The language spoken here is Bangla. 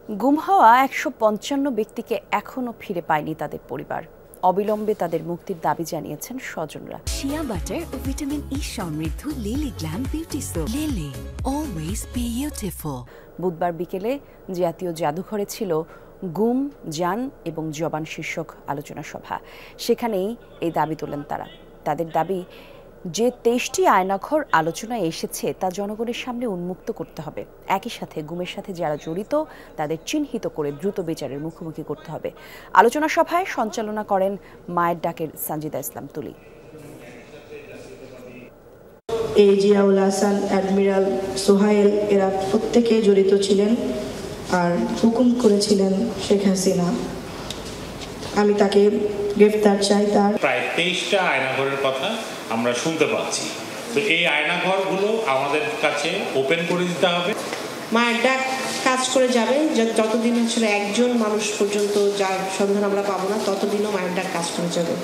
গুম হওয়া ১৫৫ ব্যক্তিকে এখনো ফিরে পায়নি তাদের পরিবার। অবিলম্বে তাদের মুক্তির দাবি জানিয়েছেন স্বজনরা। শিয়া বাটার ও ভিটামিন ই সমৃদ্ধ lily glam beauty soap. Lily, always beautiful. বুধবার বিকেলে জাতীয় জাদুঘরে ছিল গুম, জান এবং জবান শীর্ষক আলোচনা সভা। সেখানেই এই দাবি তোলেন তারা। তাদের দাবি, যে ২৩টি আয়নাঘর আলোচনায় এসেছে তা জনগণের সামনে উন্মুক্ত করতে হবে। একই সাথে গুমের সাথে যারা জড়িত তাদের চিহ্নিত করে দ্রুত বিচারের মুখোমুখি করতে হবে। আলোচনা সভায় সঞ্চালনা করেন মায়ের ডাকের সানজিদা ইসলাম তুলি। জিয়াউল হাসান, অ্যাডমিরাল সোহাইল এরা প্রত্যেকে জড়িত ছিলেন আর হুকুম করেছিলেন শেখ হাসিনা। আমি তাকে গ্রেফতার চাই। তার প্রায় ২৩টা আয়নাঘরের কথা আমরা শুনতে পাচ্ছি। তো এই আয়নাঘরগুলো আমাদের কাছে ওপেন করে দিতে হবে। মায়ের ডাক কাজ করে যাবে যতদিন আসলে একজন মানুষ পর্যন্ত যার সন্ধান আমরা পাবো না, ততদিনও মায়ের ডাক কাজ করে যাবে।